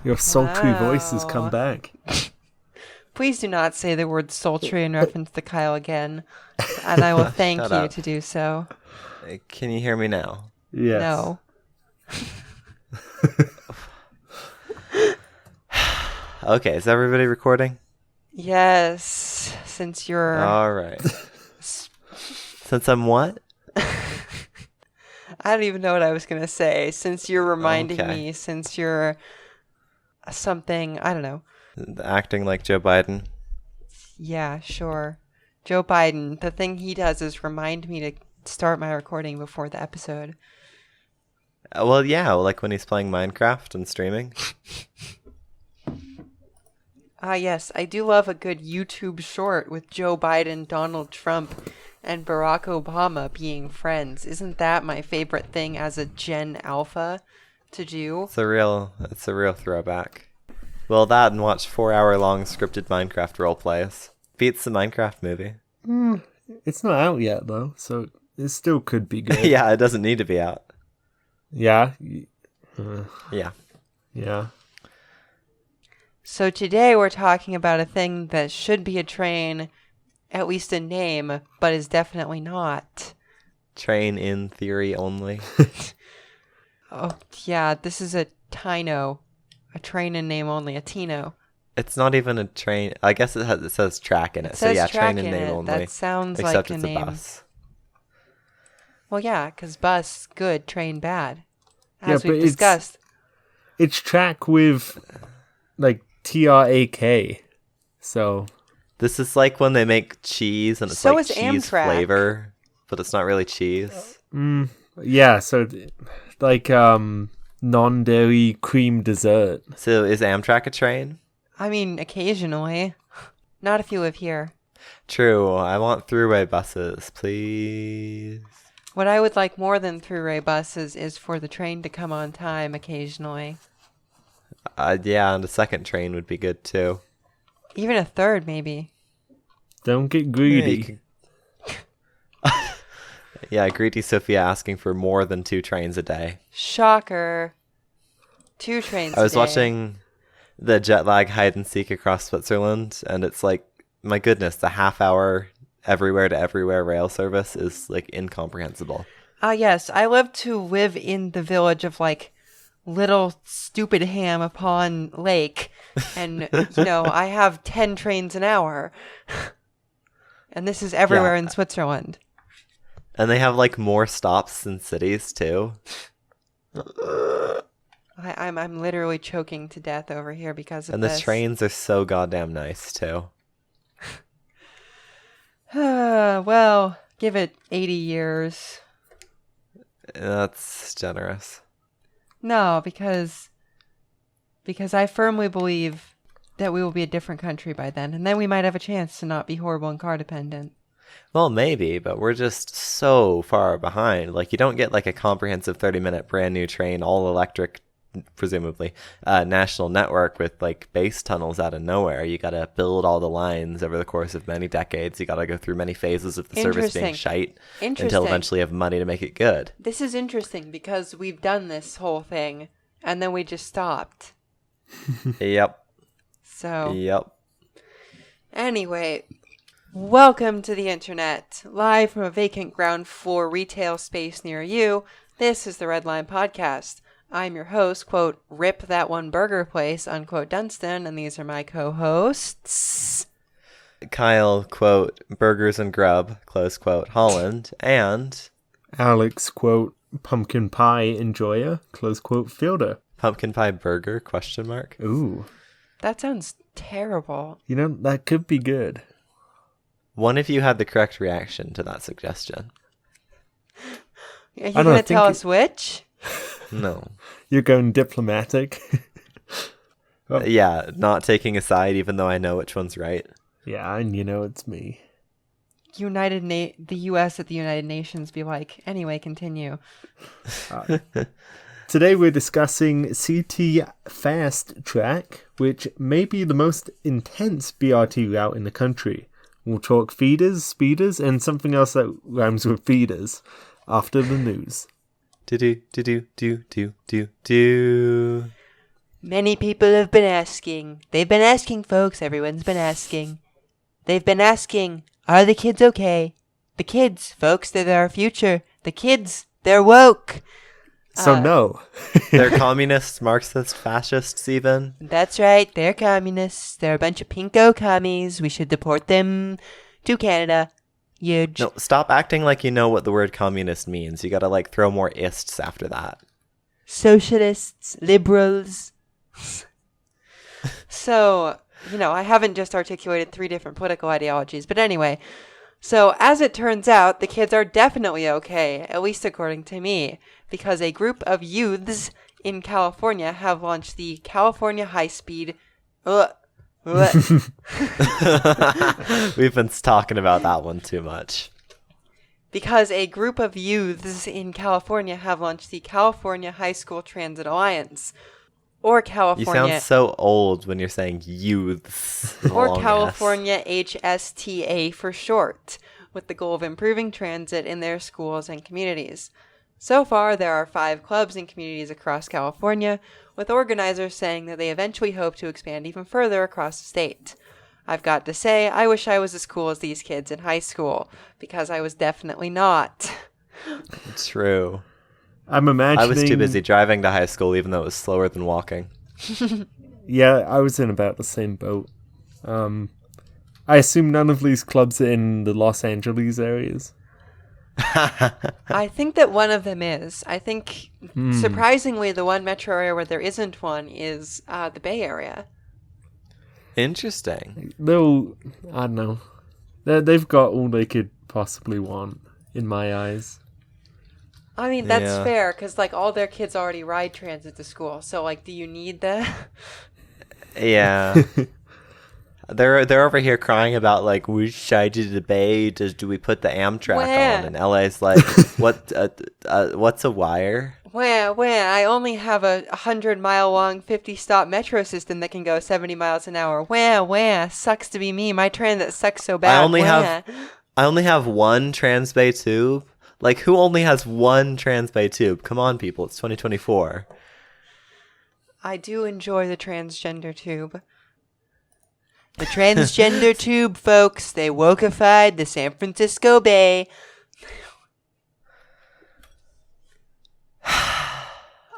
Your sultry voice has come Wow. back. Please do not say the word sultry in reference to Kyle again, and I will thank Shut you up. to do so. Can you hear me now? Yes. No. Okay, is everybody recording? Yes, since you're... All right. Since I'm what? I don't even know what I was going to say. Since you're reminding Okay. me, since you're something, I don't know. Acting like Joe Biden. Yeah, sure. Joe Biden, the thing he does is remind me to start my recording before the episode. Well, yeah, like when he's playing Minecraft and streaming. Ah, yes, I do love a good YouTube short with Joe Biden, Donald Trump, and Barack Obama being friends. Isn't that my favorite thing as a Gen Alpha to do? It's a real throwback. Well, that and watch 4-hour-long scripted Minecraft roleplays. Beats the Minecraft movie. It's not out yet, though, so it still could be good. Yeah, it doesn't need to be out. Yeah. Yeah. Yeah. So today we're talking about a thing that should be a train, at least in name, but is definitely not. Train in theory only. Oh, yeah, this is a Tino. A train in name only, a Tino. It's not even a train. I guess it says track in it. So says yeah, track train in in name it. only. That sounds Except like a it's name. a bus. Well, yeah, because bus, good, train, bad. Yeah, As but we've discussed. It's track with, like, TRAK. So, This is like when they make cheese and it's So like is cheese Amtrak. flavor, but it's not really cheese. yeah, so, like, non-dairy cream dessert. So is Amtrak a train? I mean, occasionally. Not if you live here. True. I want throughway buses, please. What I would like more than throughway buses is for the train to come on time occasionally. Yeah, and a second train would be good too. Even a third, maybe. Don't get Yeah, you greedy. could- Yeah, greedy Sophia asking for more than 2 trains a day. Shocker. 2 trains I was a day. watching the jet lag hide and seek across Switzerland, and it's like, my goodness, the half-hour everywhere to everywhere rail service is like incomprehensible. Ah, yes. I love to live in the village of, like, little stupid ham upon lake. And, I have 10 trains an hour. And this is everywhere Yeah. in Switzerland. And they have like more stops than cities too. I'm literally choking to death over here because of And the this. trains are so goddamn nice too. Well, give it 80 years. That's generous. No, because I firmly believe that we will be a different country by then, and then we might have a chance to not be horrible and car dependent. Well, maybe, but we're just so far behind. Like, you don't get like a comprehensive 30-minute brand new train, all electric, presumably, national network with like base tunnels out of nowhere. You gotta build all the lines over the course of many decades. You gotta go through many phases of the service being shite until eventually you have money to make it good. This is interesting because we've done this whole thing, and then we just stopped. Yep. So, Yep. anyway, welcome to the internet, live from a vacant ground floor retail space near you. This is the Red Line Podcast. I'm your host, quote, rip that one burger place, unquote, Dunstan, and these are my co-hosts. Kyle, quote, burgers and grub, close quote, Holland, and Alex, quote, pumpkin pie enjoyer, close quote, Fielder. pumpkin pie burger, question mark. Ooh. That sounds terrible. That could be good. One of you had the correct reaction to that suggestion. Are you don't going know, to tell think us which? No. You're going diplomatic. Yeah, not taking a side even though I know which one's right. Yeah, and it's me. The U.S. at the United Nations be like, anyway, continue. Today we're discussing CTfastrak, which may be the most intense BRT route in the country. We'll talk feeders, speeders, and something else that rhymes with feeders after the news. Do. Many people have been asking. They've been asking, folks. Everyone's been asking. They've been asking, are the kids okay? The kids, folks, they're our future. The kids, they're woke. So no. They're communists, Marxists, fascists even. That's right. They're communists. They're a bunch of pinko commies. We should deport them to Canada. Huge. No, stop acting like you know what the word communist means. You gotta like throw more ists after that. Socialists, liberals. So, I haven't just articulated 3 different political ideologies, but anyway. So, as it turns out, the kids are definitely okay, at least according to me, because a group of youths in California have launched the California High-Speed... We've been talking about that one too much. Because a group of youths in California have launched the California High School Transit Alliance, or California... You sound so old when you're saying youths. Or California HSTA for short, with the goal of improving transit in their schools and communities. So far, there are 5 clubs and communities across California, with organizers saying that they eventually hope to expand even further across the state. I've got to say, I wish I was as cool as these kids in high school, because I was definitely not. True. I'm imagining... I was too busy driving to high school, even though it was slower than walking. Yeah, I was in about the same boat. I assume none of these clubs are in the Los Angeles areas. I think that one of them is. I think, surprisingly, the one metro area where there isn't one is the Bay Area. Interesting. I don't know. They've got all they could possibly want, in my eyes. I mean, that's fair, because, all their kids already ride transit to school. So, do you need that? Yeah. They're over here crying about, which side of the bay do we put the Amtrak on? And LA's like, what's a wire? Where? I only have a 100-mile-long, 50-stop metro system that can go 70 miles an hour. Where? Sucks to be me. My transit sucks so bad. I only have one Transbay tube. Who only has one Transbay tube? Come on, people. It's 2024. I do enjoy the transgender tube. The transgender tube, folks. They wokeified the San Francisco Bay.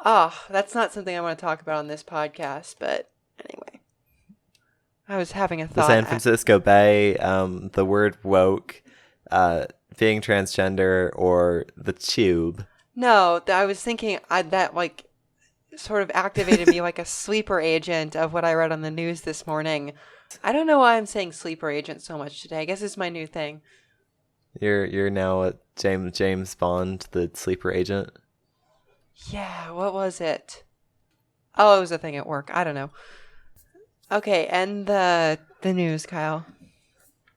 That's not something I want to talk about on this podcast, but anyway. I was having a thought. The San Francisco Bay, the word woke, being transgender, or the tube. No, I was thinking that sort of activated me like a sleeper agent of what I read on the news this morning. I don't know why I'm saying sleeper agent so much today. I guess it's my new thing. You're now a James Bond, the sleeper agent. Yeah, what was it? Oh, it was a thing at work. I don't know. Okay, and the news, Kyle.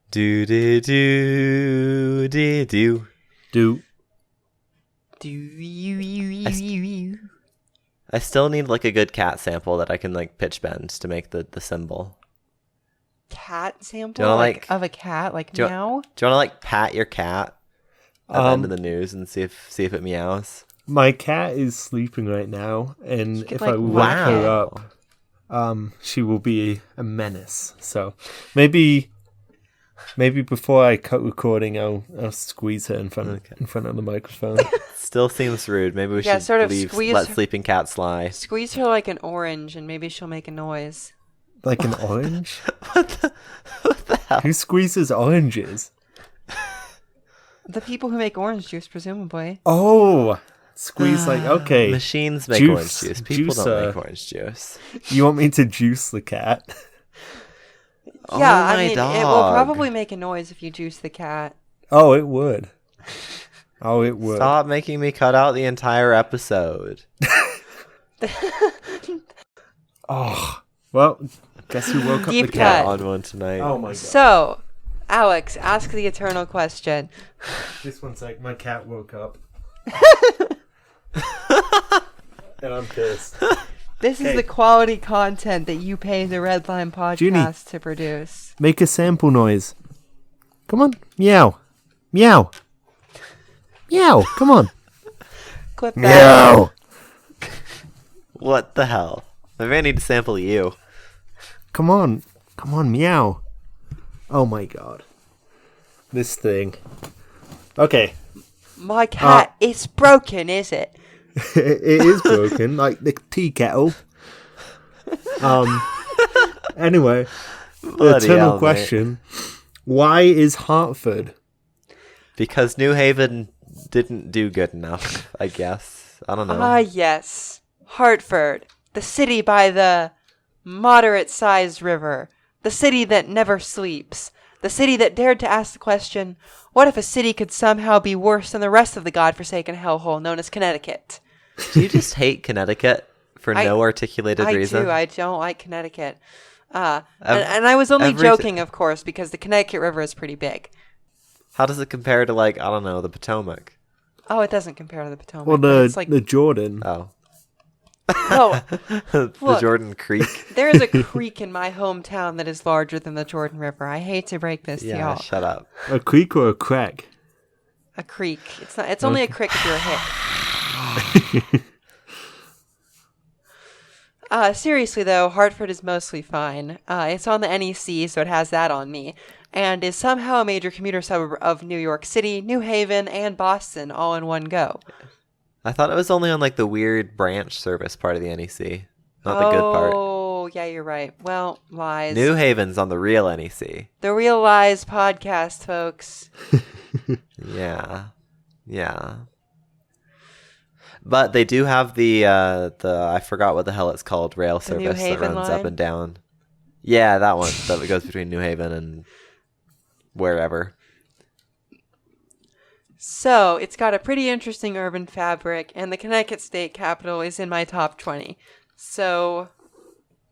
Do. I still need a good cat sample that I can mesh bend to make the symbol. Cat sample? Do you wanna, of a cat? Meow? Do you want to pat your cat at the end of the news and see if it meows? My cat is sleeping right now, and if I wake her up, she will be a menace. So maybe before I cut recording, I'll squeeze her in front of the microphone. Still seems rude. Maybe we should sort of let sleeping cats lie. Squeeze her like an orange, and maybe she'll make a noise. Like an orange? What the hell? Who squeezes oranges? The people who make orange juice, presumably. Oh, squeeze okay. Machines make orange juice. People don't make orange juice. You want me to juice the cat? Yeah, it will probably make a noise if you juice the cat. Oh, it would. Oh, it would. Stop making me cut out the entire episode. Oh, well, guess who woke Deep up the cat? On one tonight. Oh my god. So, Alex, ask the eternal question. Just one sec, my cat woke up. And I'm pissed. This is the quality content that you pay the Redline podcast Junie, to produce. make a sample noise. Come on. Meow. Meow. Meow. Come on. Clip that. Meow. What the hell? Maybe I need to sample you. Come on, meow. Oh my god. This thing. Okay. My cat, it's broken, is it? It is broken, like the tea kettle. Anyway, the eternal question: why is Hartford? Because New Haven didn't do good enough, I guess. I don't know. Yes. Hartford, the city by the moderate-sized river, the city that never sleeps, the city that dared to ask the question, what if a city could somehow be worse than the rest of the godforsaken hellhole known as Connecticut? Do you just hate Connecticut for no articulated reason? I do. I don't like Connecticut. And I was only joking, of course, because the Connecticut River is pretty big. How does it compare to, like, I don't know, the Potomac? Oh, it doesn't compare to the Potomac. Well, it's like the Jordan. Oh. Oh, The look, Jordan Creek. there is a creek in my hometown that is larger than the Jordan River. I hate to break this to Yeah, y'all. shut up. A creek or a crack? A creek. It's not. It's only a creek if you're a hick. Seriously though, Hartford is mostly fine. It's on the NEC, so it has that on me, and is somehow a major commuter suburb of New York City, New Haven, and Boston all in one go. I thought it was only on, like, the weird branch service part of the NEC. Not the good part. Oh, yeah, you're right. Well, lies. New Haven's on the real NEC. The Real Lies podcast, folks. Yeah. Yeah. But they do have the I forgot what the hell it's called, rail The New service that Haven runs line? up and down. Yeah, that one that goes between New Haven and wherever. So, it's got a pretty interesting urban fabric, and the Connecticut State Capitol is in my top 20. So,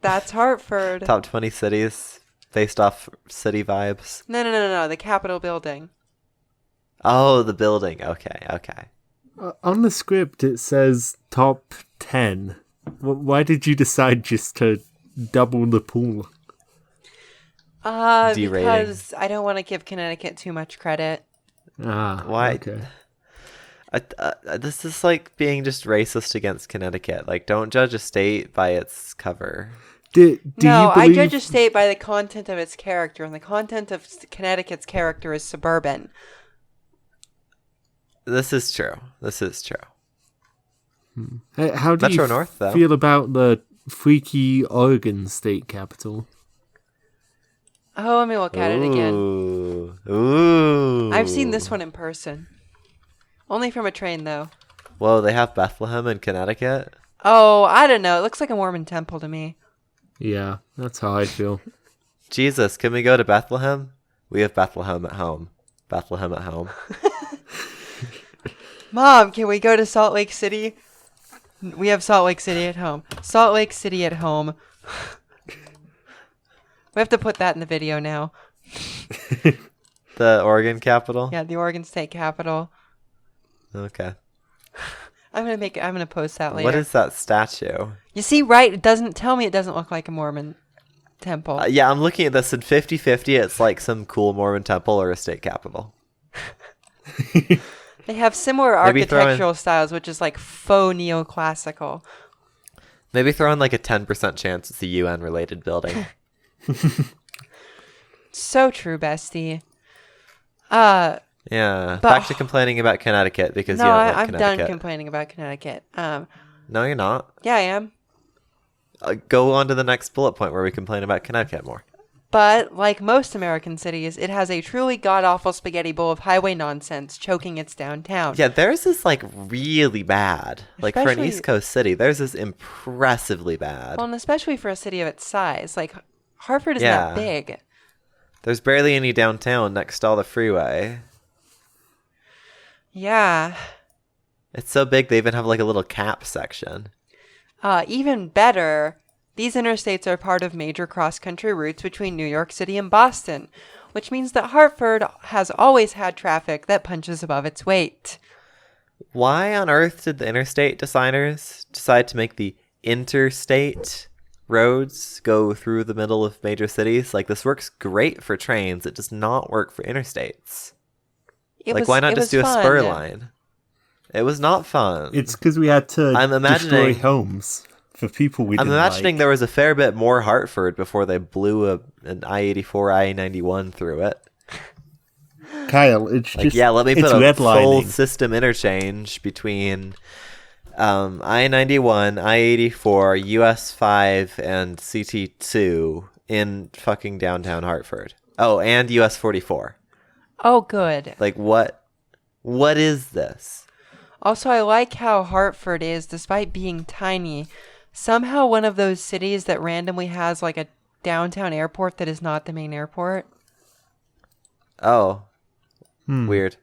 that's Hartford. Top 20 cities based off city vibes. No, the Capitol building. Oh, the building. Okay. On the script, it says top 10. Why did you decide just to double the pool? Derating. Because I don't want to give Connecticut too much credit. Why? Okay. This is like being just racist against Connecticut. Like, don't judge a state by its cover. Do No, you believe... I judge a state by the content of its character, and the content of Connecticut's character is suburban. This is true. How do Metro you North, though. feel about the freaky Oregon state capital? Oh, let me look at it again. Ooh. I've seen this one in person. Only from a train, though. Whoa, they have Bethlehem in Connecticut? Oh, I don't know. It looks like a Mormon temple to me. Yeah, that's how I feel. Jesus, can we go to Bethlehem? We have Bethlehem at home. Bethlehem at home. Mom, can we go to Salt Lake City? We have Salt Lake City at home. Salt Lake City at home. We have to put that in the video now. The Oregon capital? Yeah, the Oregon State Capitol. Okay. I'm gonna post that later. What is that statue? You see, right? It doesn't tell me it doesn't look like a Mormon temple. Yeah, I'm looking at this in 50-50. It's like some cool Mormon temple or a state capitol. They have similar Maybe throw in- architectural styles, which is like faux neoclassical. Maybe throw in like a 10% chance it's a UN-related building. So true, bestie. Yeah. Back to complaining about Connecticut because No, you don't like I'm Connecticut. done complaining about Connecticut. No, you're not. Yeah, I am. Go on to the next bullet point where we complain about Connecticut more. But, like most American cities, it has a truly god-awful spaghetti bowl of highway nonsense choking its downtown. Yeah, theirs is like really bad. Like for an Especially- East Coast city, theirs is impressively bad. Well, and especially for a city of its size. Like, Hartford isn't Yeah. that big. There's barely any downtown next to all the freeway. Yeah. It's so big they even have like a little cap section. Even better, these interstates are part of major cross-country routes between New York City and Boston, which means that Hartford has always had traffic that punches above its weight. Why on earth did the interstate designers decide to make the interstate roads go through the middle of major cities? Like, this works great for trains. It does not work for interstates. Why not just do a spur line? It was not fun. It's because we had to I'm imagining- destroy homes for people we I'm didn't imagining like. there was a fair bit more Hartford before they blew an I-84, I-91 through it. Kyle, it's Like, just let me it's put a full redlining. system interchange between I-91, I-84, US 5, and CT2 in fucking downtown Hartford. Oh, and US 44. Oh, good. Like, what is this? Also, I like how Hartford is, despite being tiny, somehow one of those cities that randomly has like a downtown airport that is not the main airport. Oh, weird.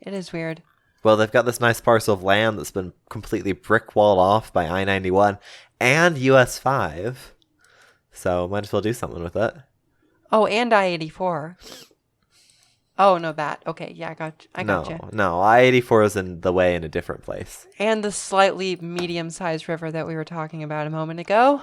It is weird. Well, they've got this nice parcel of land that's been completely brick-walled off by I-91 and US 5. So, might as well do something with it. Oh, and I-84. Oh, no, that. Okay, yeah, I got you. No, I-84 is in the way in a different place. And the slightly medium-sized river that we were talking about a moment ago.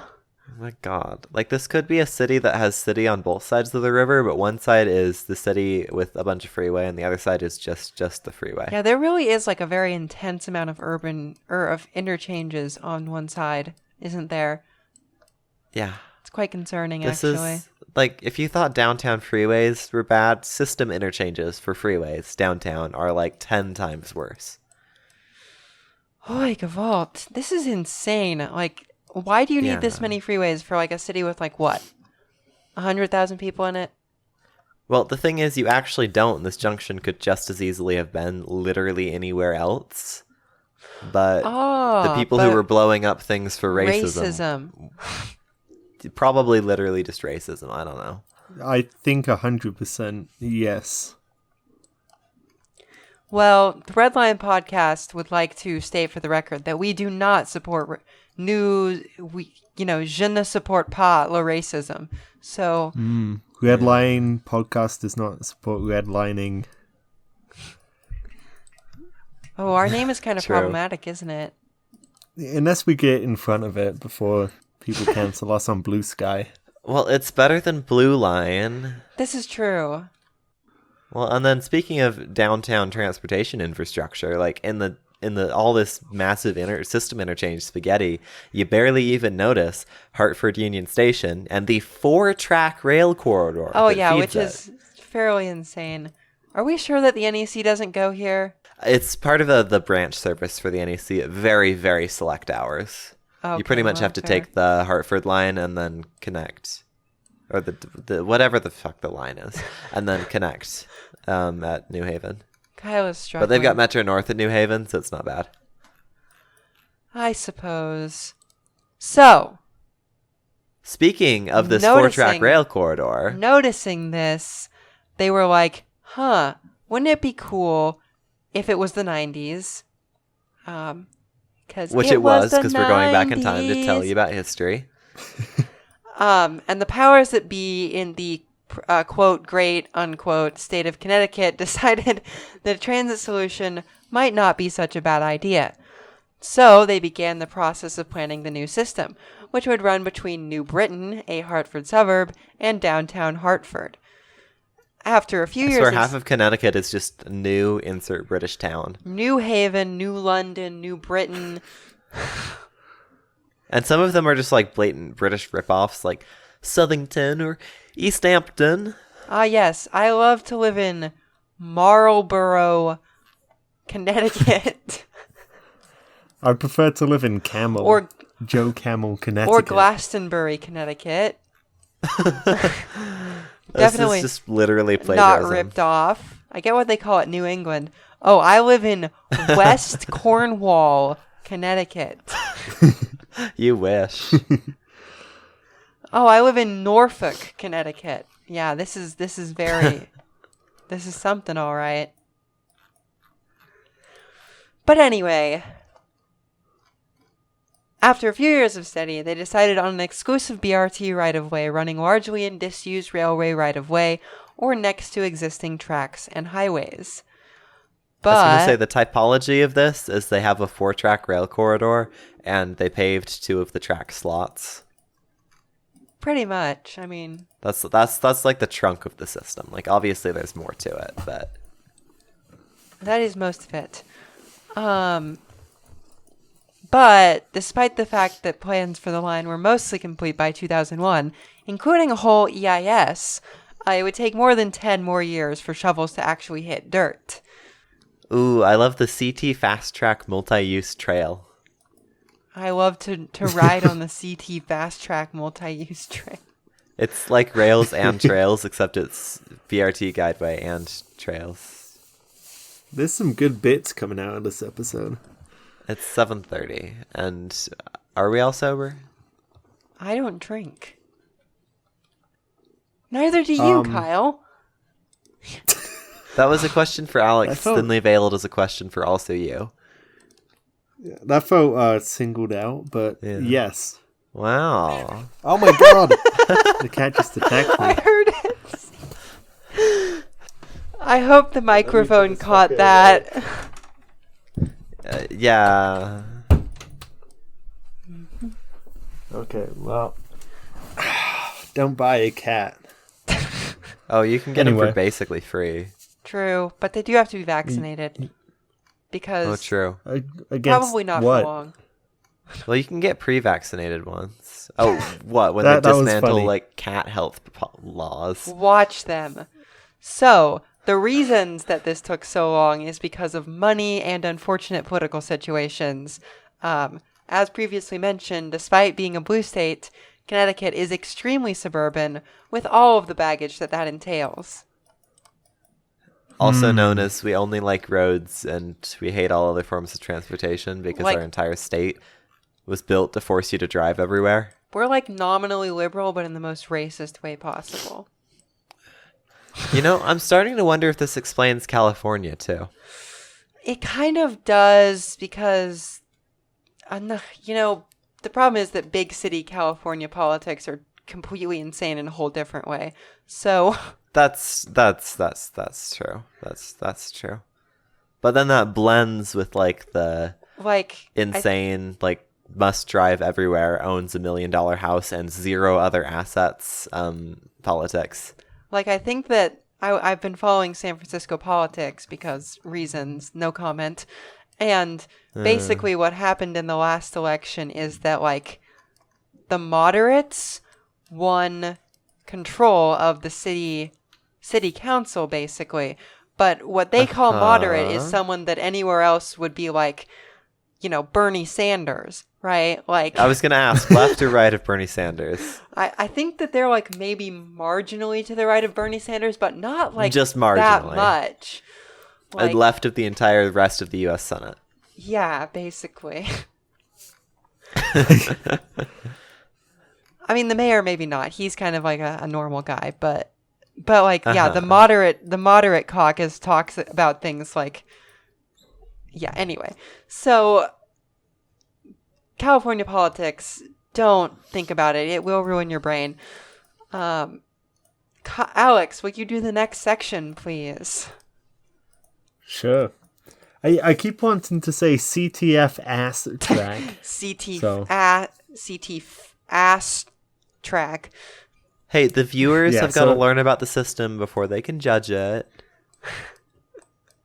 Oh my god. Like, this could be a city that has city on both sides of the river, but one side is the city with a bunch of freeway, and the other side is just the freeway. Yeah, there really is like a very intense amount of of interchanges on one side, isn't there? Yeah. It's quite concerning, This actually. is, like, if you thought downtown freeways were bad, system interchanges for freeways downtown are, like, 10 times worse. Holy Gavalt, this is insane. Like, why do you need this many freeways for like a city with like what? 100,000 people in it? Well, the thing is, you actually don't. This junction could just as easily have been literally anywhere else. But the people who were blowing up things for racism. Probably literally just racism. I don't know. I think 100% yes. Well, the Red Line podcast would like to state for the record that we do not support je ne support pas le racism. So, Redline podcast does not support redlining. oh, our name is kind of True. problematic, isn't it? Unless we get in front of it before people cancel us on Blue Sky. Well, it's better than Blue Line. This is true. Well, and then speaking of downtown transportation infrastructure, like in the all this massive system interchange spaghetti, you barely even notice Hartford Union Station and the 4-track rail corridor. Oh that yeah, feeds which it. is fairly insane. Are we sure that the NEC doesn't go here? It's part of the branch service for the NEC at very, very select hours. Okay, You pretty much well, have to fair. take the Hartford line and then connect, or the whatever the fuck the line is, and then connect at New Haven. Kyle is struggling. But they've got Metro North at New Haven, so it's not bad. I suppose. So, Speaking of this Noticing- 4-track rail corridor, noticing this, they were like, wouldn't it be cool if it was the 90s? which it was, because we're going back in time to tell you about history. And the powers that be in the quote, great, unquote, state of Connecticut decided that a transit solution might not be such a bad idea. So they began the process of planning the new system, which would run between New Britain, a Hartford suburb, and downtown Hartford. After a few years... where half of Connecticut is just new, insert British town. New Haven, New London, New Britain... And some of them are just like blatant British ripoffs, like Southington or East Hampton. Ah, yes. I love to live in Marlborough, Connecticut. I prefer to live in Camel. Or Joe Camel, Connecticut. Or Glastonbury, Connecticut. This Definitely is just literally not plagiarism. ripped off. I get what they call it New England. Oh, I live in West Cornwall, Connecticut. You wish. Oh, I live in Norfolk, Connecticut. Yeah, this is very... this is something, all right. But anyway... After a few years of study, they decided on an exclusive BRT right-of-way running largely in disused railway right-of-way or next to existing tracks and highways. But I was going to say the typology of this is they have a 4-track rail corridor and they paved 2 of the track slots. pretty much, I mean... That's like the trunk of the system. Like, obviously there's more to it, but... That is most of it. But despite the fact that plans for the line were mostly complete by 2001, including a whole EIS, it would take more than 10 more years for shovels to actually hit dirt. Ooh, I love the CTfastrak multi-use trail. I love to ride on the CTfastrak multi-use trail. It's like rails and trails, except it's BRT guideway and trails. There's some good bits coming out of this episode. It's 7:30, and are we all sober? I don't drink. Neither do you, Kyle. That was a question for Alex, felt... thinly veiled as a question for also you. Yeah, that felt singled out, but yes. Wow. Oh my god! The cat just attacked me. I heard it. I hope the microphone caught that. Yeah. Okay, well. Don't buy a cat. Oh, you can get them for basically free. True, but they do have to be vaccinated. Because oh, true. Probably not for long. Well, you can get pre-vaccinated ones. Oh, what? When they dismantle like cat health laws. Watch them. So, the reasons that this took so long is because of money and unfortunate political situations. As previously mentioned, despite being a blue state, Connecticut is extremely suburban with all of the baggage that entails. Also known as we only like roads and we hate all other forms of transportation because our entire state was built to force you to drive everywhere. We're like nominally liberal, but in the most racist way possible. You know, I'm starting to wonder if this explains California too. It kind of does because, the problem is that big city California politics are completely insane in a whole different way. So that's true. That's true. But then that blends with the insane must drive everywhere, owns $1 million house and 0 other assets politics. I think that I've been following San Francisco politics because reasons, no comment. And basically what happened in the last election is that the moderates won control of the city council basically. But what they call moderate is someone that anywhere else would be Bernie Sanders, right? I was going to ask, left or right of Bernie Sanders? I think that they're maybe marginally to the right of Bernie Sanders, but not just marginally. That much. Left of the entire rest of the U.S. Senate. Yeah, basically. I mean, the mayor maybe not. He's kind of a normal guy, but yeah, the moderate caucus talks about things anyway. So California politics, don't think about it. It will ruin your brain. Alex, would you do the next section, please? Sure. I keep wanting to say CTfastrak. CTfastrak. Hey, the viewers have got to learn about the system before they can judge it.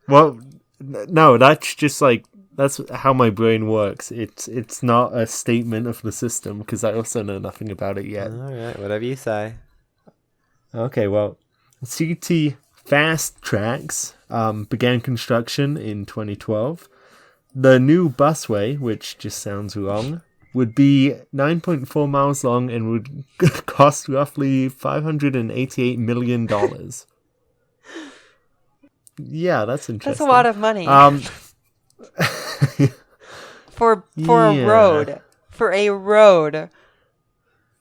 Well, no, that's just that's how my brain works. It's not a statement of the system because I also know nothing about it yet. All right, whatever you say. Okay, well, CTfastraks began construction in 2012. The new busway, which just sounds wrong, would be 9.4 miles long and would cost roughly $588 million. Yeah, that's interesting. That's a lot of money. For a road. For a road.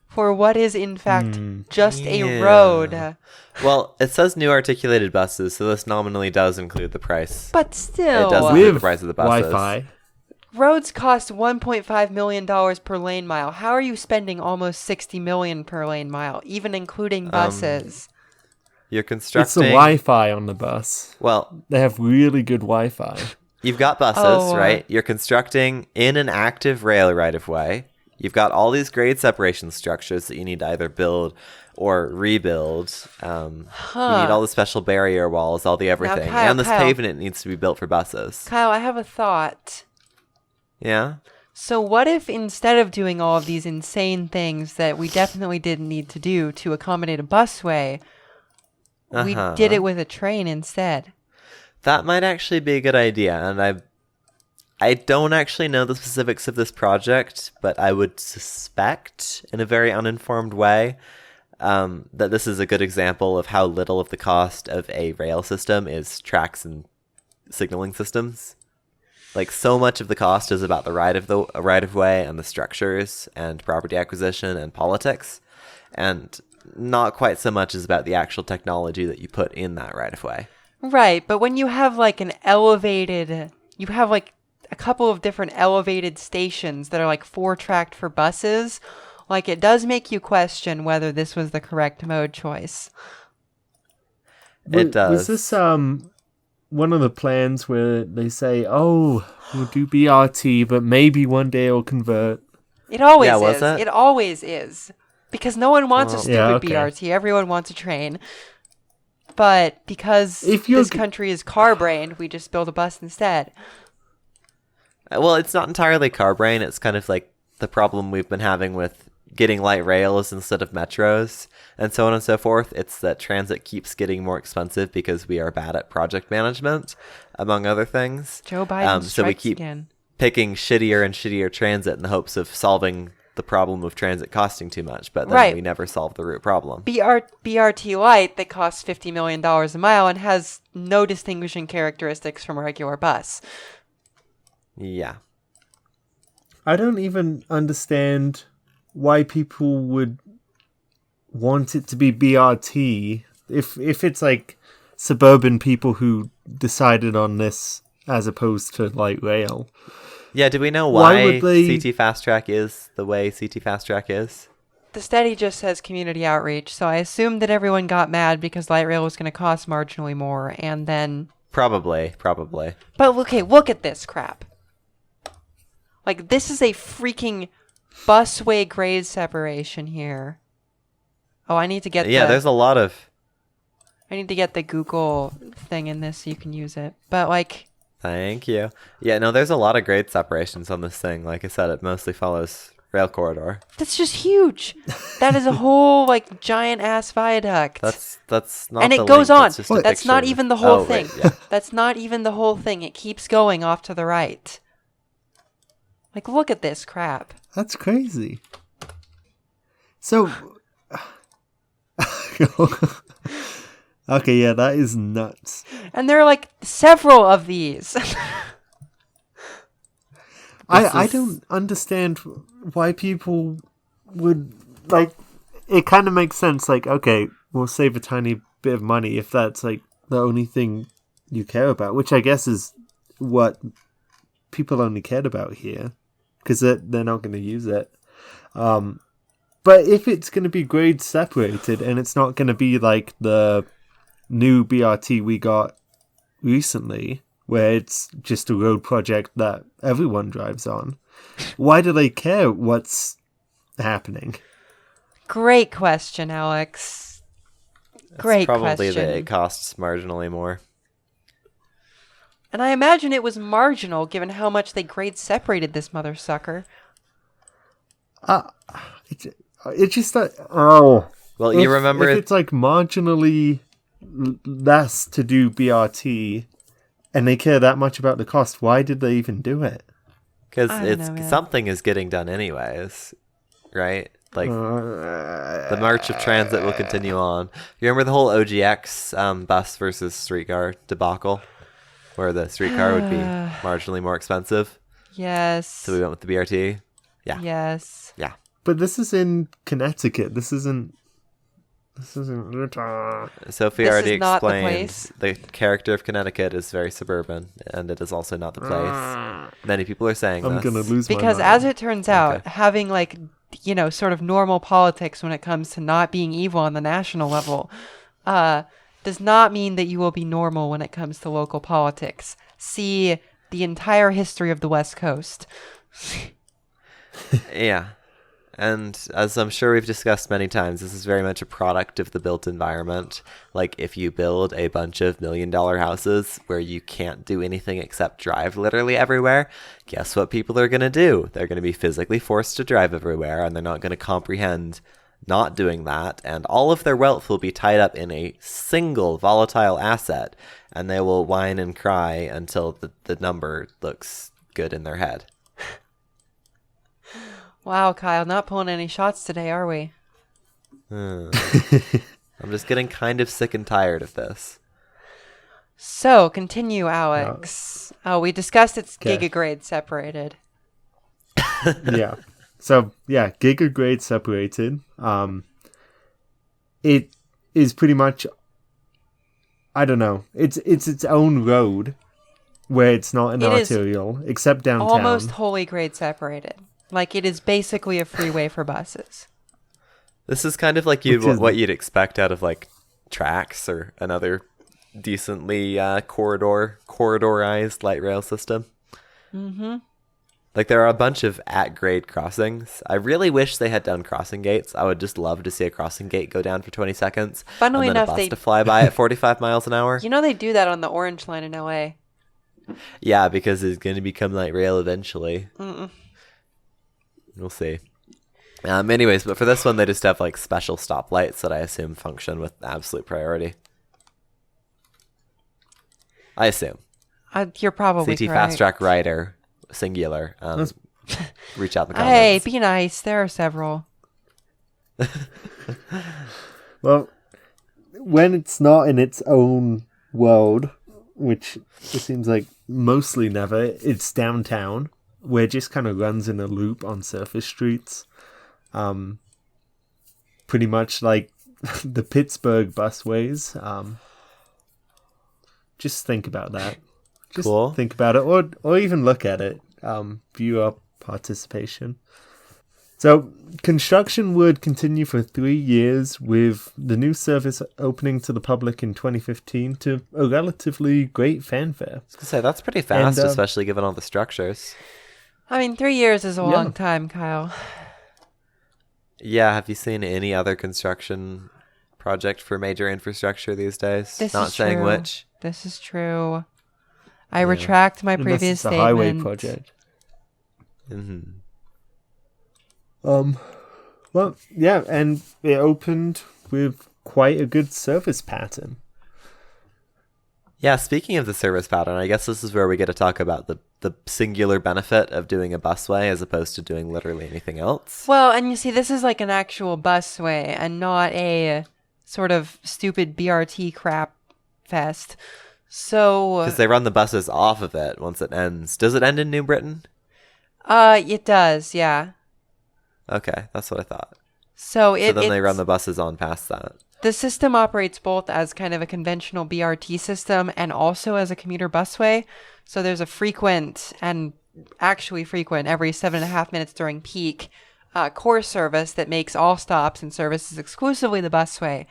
For what is in fact just a road. Well, it says new articulated buses, so this nominally does include the price. But still. It does include the price of the buses. Wi-Fi. Roads cost $1.5 million per lane mile. How are you spending almost $60 million per lane mile, even including buses? You're constructing... It's the Wi-Fi on the bus. Well... They have really good Wi-Fi. You've got buses, right? You're constructing in an active rail right-of-way. You've got all these grade separation structures that you need to either build or rebuild. You need all the special barrier walls, all the everything. Now, and this pavement needs to be built for buses. Kyle, I have a thought. Yeah? So what if instead of doing all of these insane things that we definitely didn't need to do to accommodate a busway, we did it with a train instead? That might actually be a good idea, and I don't actually know the specifics of this project, but I would suspect, in a very uninformed way, that this is a good example of how little of the cost of a rail system is tracks and signaling systems. Like, so much of the cost is about the right of way and the structures and property acquisition and politics, and not quite so much is about the actual technology that you put in that right of way. Right, but when you have like a couple of different elevated stations that are like 4-tracked for buses, like it does make you question whether this was the correct mode choice. It does. Was this one of the plans where they say, "Oh, we'll do BRT, but maybe one day it'll convert"? It always Yeah, is. was it? It always is. Because no one wants a stupid Yeah, okay. BRT. Everyone wants a train. But because this country is car-brained, we just build a bus instead. Well, it's not entirely car brain. It's kind of like the problem we've been having with getting light rails instead of metros and so on and so forth. It's that transit keeps getting more expensive because we are bad at project management, among other things. Joe Biden so we keep again. picking shittier and shittier transit in the hopes of solving the problem of transit costing too much, but then we never solve the root problem. BRT Light that costs $50 million a mile and has no distinguishing characteristics from a regular bus. Yeah. I don't even understand why people would want it to be BRT if it's like suburban people who decided on this as opposed to light rail. Yeah, do we know why CTfastrak is the way CTfastrak is? The study just says community outreach, so I assumed that everyone got mad because light rail was going to cost marginally more, and then... Probably. But okay, look at this crap. Like, this is a freaking busway grade separation here. Oh, I need to get there's a lot of... I need to get the Google thing in this so you can use it. But, like... Thank you. Yeah, no, there's a lot of grade separations on this thing. Like I said, it mostly follows rail corridor. That's just huge. That is a whole, like, giant-ass viaduct. That's not and the it goes link. on. That's not even the whole thing. Right, yeah. That's not even the whole thing. It keeps going off to the right. Like, look at this crap. That's crazy. So... Okay, yeah, that is nuts. And there are, like, several of these. I don't understand why people would, like, it kind of makes sense, like, okay, we'll save a tiny bit of money if that's, like, the only thing you care about, which I guess is what people only cared about here, because they're not going to use it. But if it's going to be grade separated, and it's not going to be like the new BRT we got recently, where it's just a road project that everyone drives on, why do they care what's happening? Great question, Alex. Great question. Probably that it costs marginally more. And I imagine it was marginal given how much they grade separated this mother sucker. It's just that, oh. Well, you remember... If it's like marginally less to do BRT, and they care that much about the cost, why did they even do it? Because something is getting done anyways, right? Like, the march of transit will continue on. You remember the whole OGX bus versus streetcar debacle? Where the streetcar would be marginally more expensive? Yes. So we went with the BRT? Yeah. Yes. Yeah. But this is in Connecticut. This isn't Sophie already explained the character of Connecticut is very suburban, and it is also not the place. Many people are saying I'm going to lose my mind. Because as it turns out, having like, sort of normal politics when it comes to not being evil on the national level does not mean that you will be normal when it comes to local politics. See the entire history of the West Coast. Yeah. And as I'm sure we've discussed many times, this is very much a product of the built environment. Like, if you build a bunch of $1 million houses where you can't do anything except drive literally everywhere, guess what people are going to do? They're going to be physically forced to drive everywhere, and they're not going to comprehend not doing that. And all of their wealth will be tied up in a single volatile asset, and they will whine and cry until the number looks good in their head. Wow, Kyle, not pulling any shots today, are we? I'm just getting kind of sick and tired of this. So, continue, Alex. We discussed it's Okay. gigagrade separated. Yeah. So, yeah, gigagrade separated. It is pretty much, I don't know, it's its own road where it's not an arterial, except downtown. Almost wholly grade separated. Like, it is basically a freeway for buses. This is kind of like what you'd expect out of like tracks or another decently corridorized light rail system. Mm-hmm. Like, there are a bunch of at-grade crossings. I really wish they had done crossing gates. I would just love to see a crossing gate go down for 20 seconds. Funnily and then enough, a bus to fly by at 45 miles an hour. You know they do that on the Orange Line in LA. Yeah, because it's going to become light rail eventually. Mm-mm. We'll see. Anyways, but for this one, they just have like special stoplights that I assume function with absolute priority. I assume. You're probably correct. CTfastrak rider, singular. Reach out in the comments. Hey, be nice. There are several. Well, when it's not in its own world, which it seems like mostly never, it's downtown, where it just kind of runs in a loop on surface streets. Pretty much like the Pittsburgh busways. Just think about that. Just Cool. think about it, or even look at it. View our participation. So, construction would continue for 3 years, with the new service opening to the public in 2015 to a relatively great fanfare. I was gonna say, that's pretty fast, And, especially given all the structures. I mean, 3 years is a long time, Kyle. Yeah, have you seen any other construction project for major infrastructure these days? This Not is saying true. which. This is true. I retract my Unless previous it's a statement. highway project. Mm-hmm. Well, yeah, and it opened with quite a good service pattern. Yeah, speaking of the service pattern, I guess this is where we get to talk about the singular benefit of doing a busway as opposed to doing literally anything else. Well, and you see, this is like an actual busway and not a sort of stupid BRT crap fest. So, Because they run the buses off of it once it ends. Does it end in New Britain? it does, yeah. Okay, that's what I thought. So So then they run the buses on past that. The system operates both as kind of a conventional BRT system and also as a commuter busway. So there's a frequent and actually frequent every 7.5 minutes during peak core service that makes all stops and services exclusively the busway.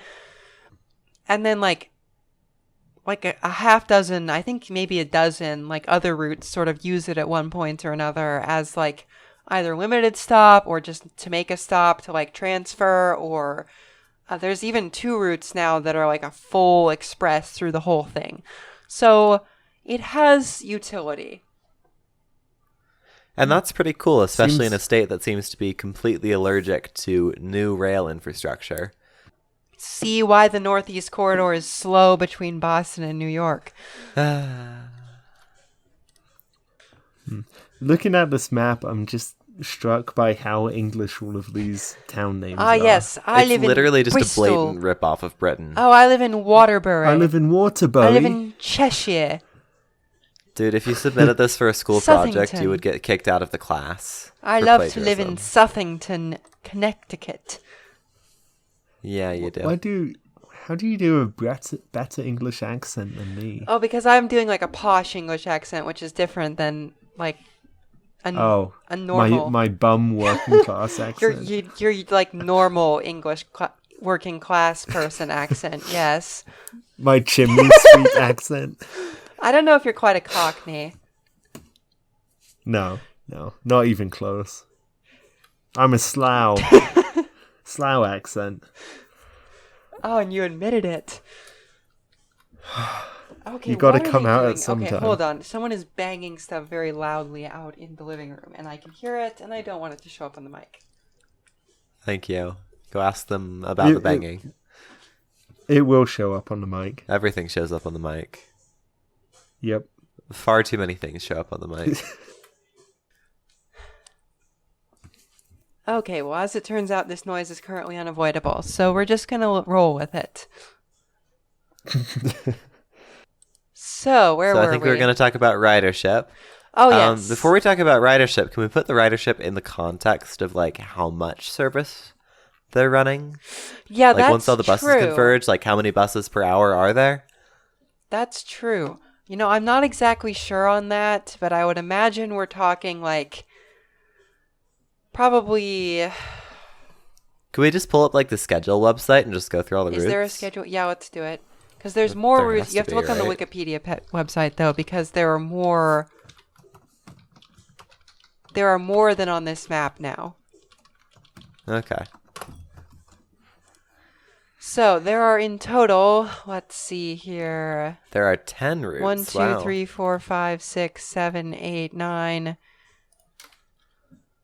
And then like a half dozen, I think maybe a dozen, like other routes sort of use it at one point or another as like either limited stop or just to make a stop to like transfer, or there's even 2 routes now that are like a full express through the whole thing. So it has utility. And that's pretty cool, especially in a state that seems to be completely allergic to new rail infrastructure. See why the Northeast Corridor is slow between Boston and New York. Looking at this map, I'm just struck by how English all of these town names are. Yes, I It's live in literally just Bristol. a blatant rip-off of Britain. Oh, I live in Waterbury. I live in Waterbury. I live in Cheshire. Dude, if you submitted this for a school project, Southington. you would get kicked out of the class. I for love to live in plagiarism. Southington, Connecticut. Yeah, you do. How do you do a better English accent than me? Oh, because I'm doing like a posh English accent, which is different than like a normal. my bum working class accent. You're like normal English working class person accent. Yes. My chimney sweep accent. I don't know if you're quite a Cockney. No, not even close. I'm a Slough. Slough accent. Oh, and you admitted it. Okay, You gotta what are come they out doing? at some Okay, time. hold on. Someone is banging stuff very loudly out in the living room, and I can hear it, and I don't want it to show up on the mic. Thank you. Go ask them about the banging. It will show up on the mic. Everything shows up on the mic. Yep. Far too many things show up on the mic. Okay, well, as it turns out, this noise is currently unavoidable, so we're just gonna roll with it. So, where were we? I think we were going to talk about ridership. Oh, yes. Before we talk about ridership, can we put the ridership in the context of, like, how much service they're running? Yeah, like, that's once all the buses true. converge, like, how many buses per hour are there? That's true. You know, I'm not exactly sure on that, but I would imagine we're talking, like, probably... Can we just pull up, like, the schedule website and just go through all the routes? Is there a schedule? Yeah, let's do it. Because there's more There routes. has You have to to be, look on the right? Wikipedia website, though, because there are more... There are more than on this map now. Okay. So, there are in total, let's see here... There are 10 routes. 1, 2, Wow. 3, 4, 5, 6, 7, 8, 9,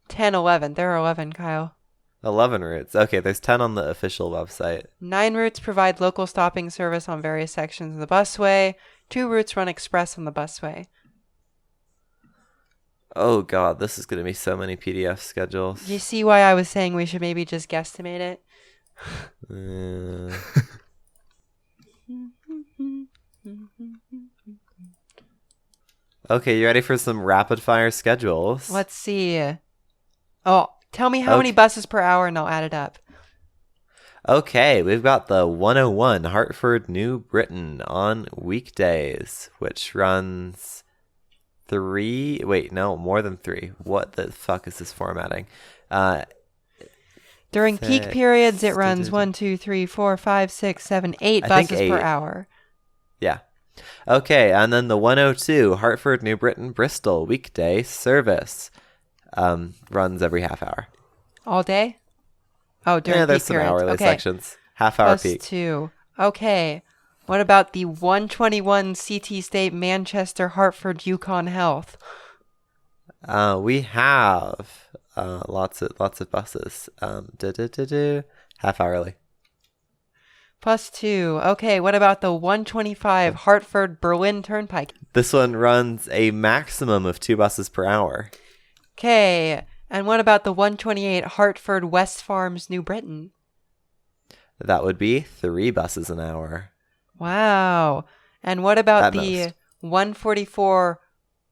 10, 11. There are 11, Kyle. 11 routes. Okay, there's 10 on the official website. 9 routes provide local stopping service on various sections of the busway. 2 routes run express on the busway. Oh, God, this is going to be so many PDF schedules. You see why I was saying we should maybe just guesstimate it? Okay, you ready for some rapid fire schedules? Let's see. Oh, tell me how many buses per hour and I'll add it up. Okay, we've got the 101 Hartford, New Britain on weekdays, which runs more than 3. What the fuck is this formatting? During peak periods, it runs 1, 2, 3, 4, 5, 6, 7, 8 buses per hour. Yeah. Okay, and then the 102 Hartford, New Britain, Bristol weekday service runs every half hour. All day? Oh, during peak there's some periods. hourly Okay. sections. Half hour Plus peak. 2. Okay. What about the 121 CT State Manchester Hartford Yukon Health? We have lots of buses. Half hourly. Plus 2. Okay, what about the 125 Hartford Berlin Turnpike? This one runs a maximum of 2 buses per hour. Okay, and what about the 128 Hartford West Farms New Britain? That would be 3 buses an hour. Wow. And what about At the most. 144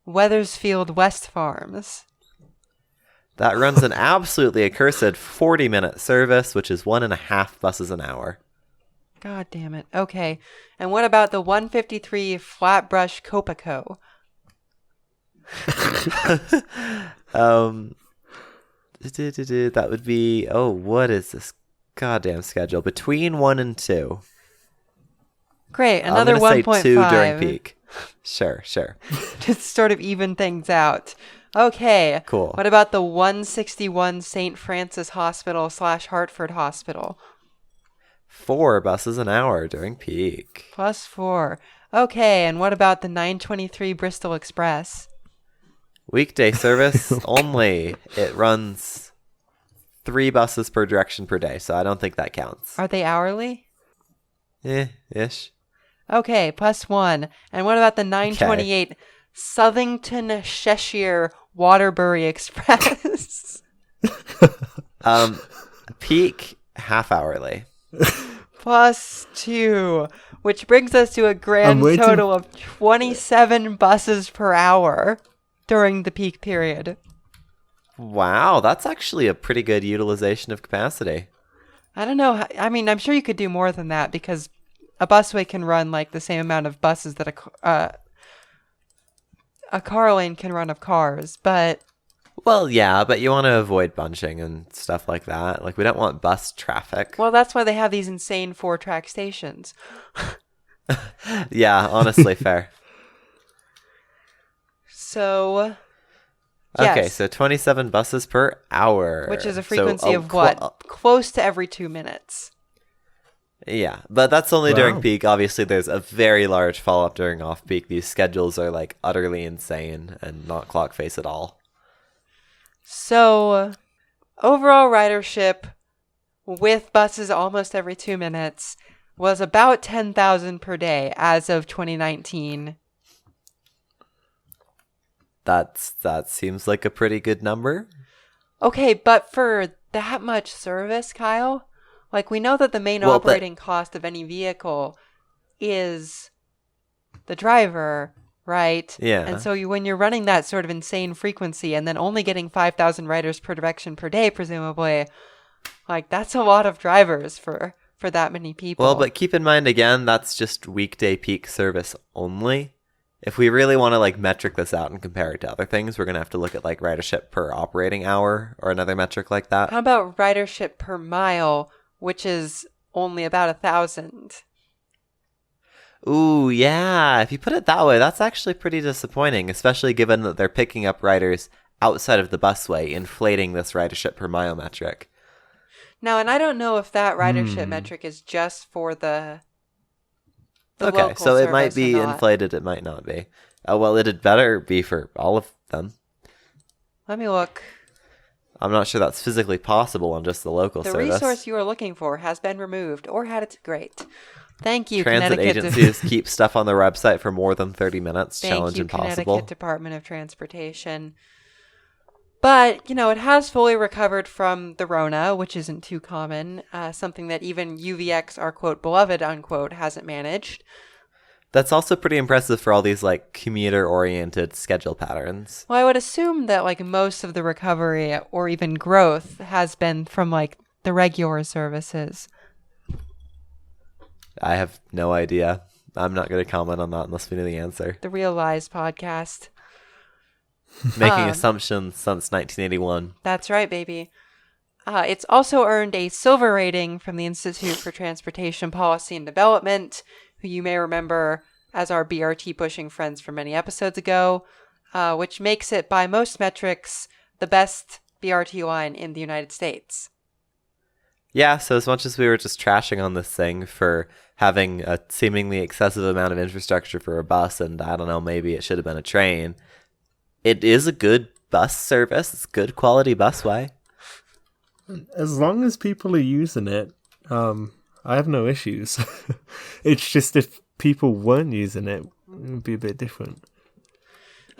Weathersfield West Farms? That runs an absolutely accursed 40-minute service, which is 1.5 buses an hour. God damn it. Okay. And what about the 153 Flatbush Copaco? That would be, what is this goddamn schedule? Between 1 and 2. Great. Another I'm gonna 1.5. say 2 during peak. Sure. Just sort of even things out. Okay. Cool. What about the 161 St. Francis Hospital / Hartford Hospital? 4 buses an hour during peak. Plus 4. Okay. And what about the 923 Bristol Express? Weekday service only. It runs 3 buses per direction per day, so I don't think that counts. Are they hourly? Ish. Okay, plus 1. And what about the 928 Southington Cheshire Waterbury Express? Peak half hourly. Plus 2, which brings us to a grand total of 27 buses per hour during the peak period. Wow, that's actually a pretty good utilization of capacity. I don't know. I mean, I'm sure you could do more than that because a busway can run like the same amount of buses that a car lane can run of cars, but... Well, yeah, but you want to avoid bunching and stuff like that. Like, we don't want bus traffic. Well, that's why they have these insane 4-track stations. Yeah, honestly, fair. So Okay, Yes. so 27 buses per hour. Which is a frequency of what? Close to every 2 minutes. Yeah, but that's only during peak. Obviously, there's a very large fall-up during off-peak. These schedules are, like, utterly insane and not clock face at all. So, overall ridership with buses almost every 2 minutes was about 10,000 per day as of 2019. That seems like a pretty good number. Okay, but for that much service, Kyle, like we know that the main operating cost of any vehicle is the driver, right? Yeah. And so when you're running that sort of insane frequency and then only getting 5,000 riders per direction per day, presumably, like that's a lot of drivers for that many people. Well, but keep in mind, again, that's just weekday peak service only. If we really want to like metric this out and compare it to other things, we're going to have to look at like ridership per operating hour or another metric like that. How about ridership per mile, which is only about 1,000? Ooh, yeah. If you put it that way, that's actually pretty disappointing, especially given that they're picking up riders outside of the busway, inflating this ridership per mile metric. Now, and I don't know if that ridership metric is just for the okay, so it might be inflated, it might not be. Well, it'd better be for all of them. Let me look. I'm not sure that's physically possible on just the local service. The resource you are looking for has been removed or had its great. Thank you, Transit agencies keep stuff on their website for more than 30 minutes. Challenge impossible. Connecticut Department of Transportation. But, it has fully recovered from the Rona, which isn't too common, something that even UVX, our quote, beloved, unquote, hasn't managed. That's also pretty impressive for all these, like, commuter-oriented schedule patterns. Well, I would assume that, like, most of the recovery or even growth has been from, like, the regular services. I have no idea. I'm not going to comment on that unless we know the answer. The Real Lies podcast. Making assumptions since 1981. That's right, baby. It's also earned a silver rating from the Institute for Transportation Policy and Development, who you may remember as our BRT pushing friends from many episodes ago, which makes it, by most metrics, the best BRT line in the United States. Yeah, so as much as we were just trashing on this thing for having a seemingly excessive amount of infrastructure for a bus, and I don't know, maybe it should have been a train, it is a good bus service. It's good quality busway. As long as people are using it, I have no issues. It's just if people weren't using it, it would be a bit different.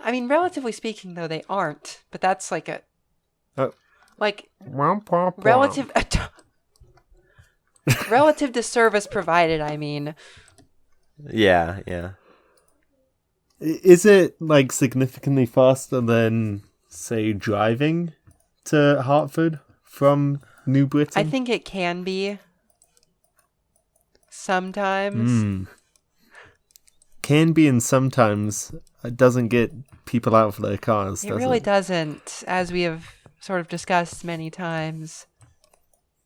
I mean, relatively speaking, though, they aren't. But that's like a... relative... relative to service provided, I mean. Yeah, yeah. Is it, like, significantly faster than, say, driving to Hartford from New Britain? I think it can be. Sometimes. Can be, and sometimes it doesn't get people out of their cars, It really doesn't, as we have sort of discussed many times.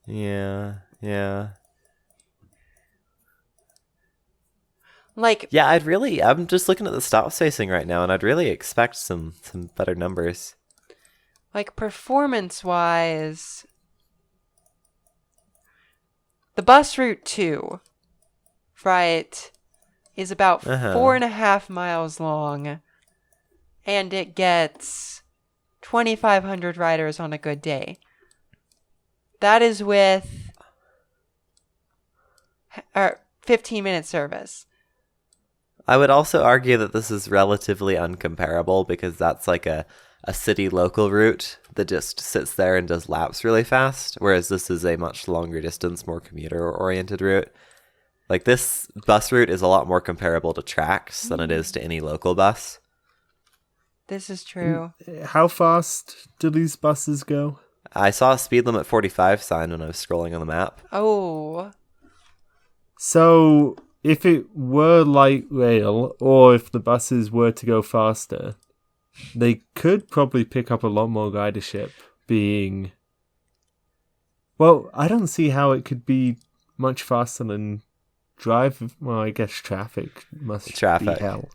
Yeah, yeah. Like, yeah, I'm just looking at the stop spacing right now, and I'd really expect some better numbers. Like, performance-wise, the bus route 2, right, is about 4.5 miles long, and it gets 2,500 riders on a good day. That is with 15-minute service. I would also argue that this is relatively uncomparable because that's like a city local route that just sits there and does laps really fast, whereas this is a much longer distance, more commuter-oriented route. Like, this bus route is a lot more comparable to tracks than it is to any local bus. This is true. How fast do these buses go? I saw a speed limit 45 sign when I was scrolling on the map. Oh. So, if it were light rail, or if the buses were to go faster, they could probably pick up a lot more ridership being... Well, I don't see how it could be much faster than drive. Well, I guess traffic must be hell.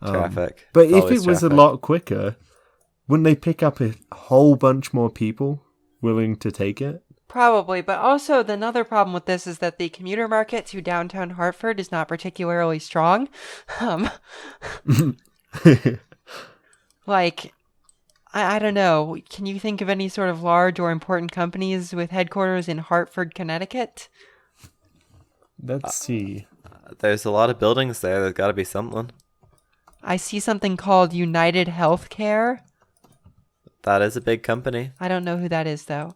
Traffic. But it's if it was a lot quicker, wouldn't they pick up a whole bunch more people willing to take it? Probably, but also another problem with this is that the commuter market to downtown Hartford is not particularly strong. Like, I don't know. Can you think of any sort of large or important companies with headquarters in Hartford, Connecticut? Let's see. There's a lot of buildings there. There's got to be something. I see something called United Healthcare. That is a big company. I don't know who that is, though.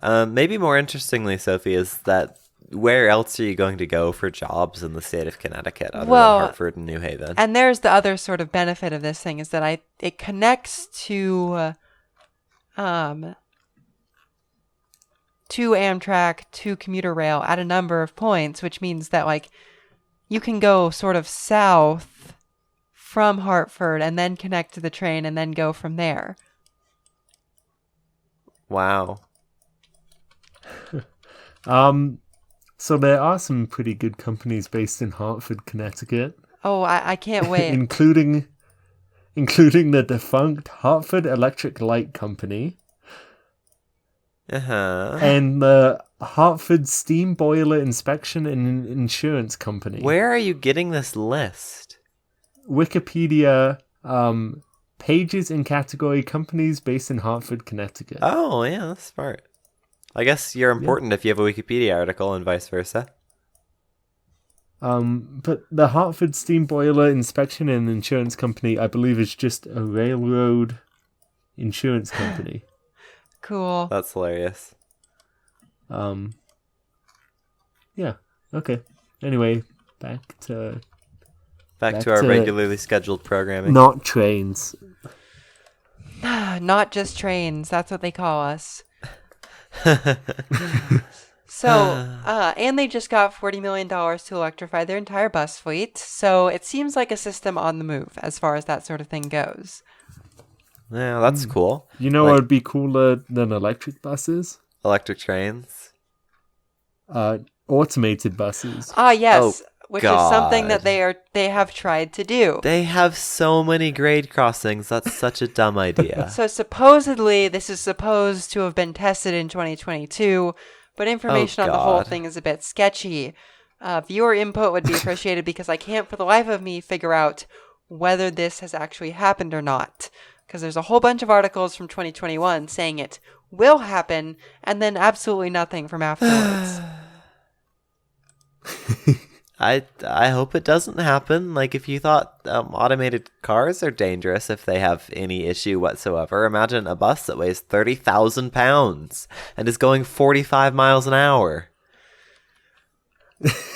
Maybe more interestingly, Sophie, is that where else are you going to go for jobs in the state of Connecticut other than Hartford and New Haven? And there's the other sort of benefit of this thing is that it connects to Amtrak, to commuter rail at a number of points, which means that like you can go sort of south from Hartford and then connect to the train and then go from there. Wow. So there are some pretty good companies based in Hartford, Connecticut. Oh, I can't wait. including the defunct Hartford Electric Light Company. Uh-huh. And the Hartford Steam Boiler Inspection and Insurance Company. Where are you getting this list? Wikipedia, pages in category companies based in Hartford, Connecticut. Oh, yeah, that's smart. I guess you're important if you have a Wikipedia article and vice versa. But the Hartford Steam Boiler Inspection and Insurance Company, I believe, is just a railroad insurance company. Cool. That's hilarious. Yeah. Okay. Anyway, back to our regularly scheduled programming. Not trains. Not just trains. That's what they call us. So, and they just got $40 million to electrify their entire bus fleet. So it seems like a system on the move as far as that sort of thing goes. Yeah, that's cool. You know what would be cooler than electric buses? Electric trains? Automated buses. Ah, yes. Which God. is something that they have tried to do. They have so many grade crossings. That's such a dumb idea. So supposedly, this is supposed to have been tested in 2022, but information on the whole thing is a bit sketchy. Viewer input would be appreciated because I can't for the life of me figure out whether this has actually happened or not. Because there's a whole bunch of articles from 2021 saying it will happen, and then absolutely nothing from afterwards. I hope it doesn't happen. Like, if you thought automated cars are dangerous if they have any issue whatsoever, imagine a bus that weighs 30,000 pounds and is going 45 miles an hour.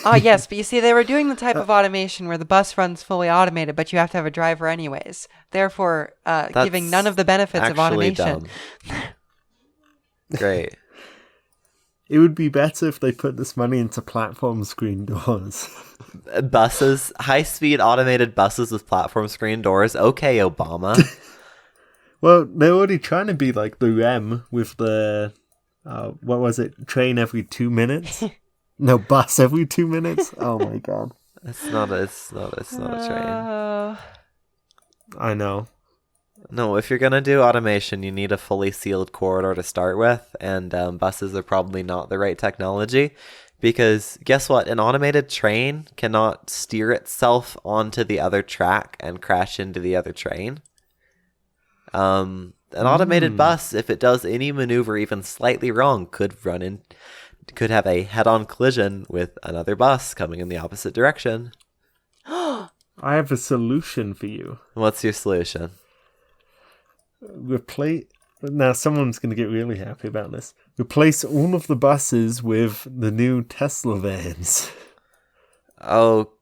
Yes, but you see, they were doing the type of automation where the bus runs fully automated, but you have to have a driver anyways. Therefore, giving none of the benefits of automation. Dumb. Great. It would be better if they put this money into platform screen doors. Buses, high-speed automated buses with platform screen doors. Okay, Obama. Well, they're already trying to be like the REM with the, what was it, train every 2 minutes? No, bus every 2 minutes? Oh my god. It's not a train. I know. No, if you're going to do automation, you need a fully sealed corridor to start with, and buses are probably not the right technology, because guess what? An automated train cannot steer itself onto the other track and crash into the other train. An automated bus, if it does any maneuver even slightly wrong, could have a head-on collision with another bus coming in the opposite direction. I have a solution for you. What's your solution? Now someone's going to get really happy about this. Replace all of the buses with the new Tesla vans. Oh,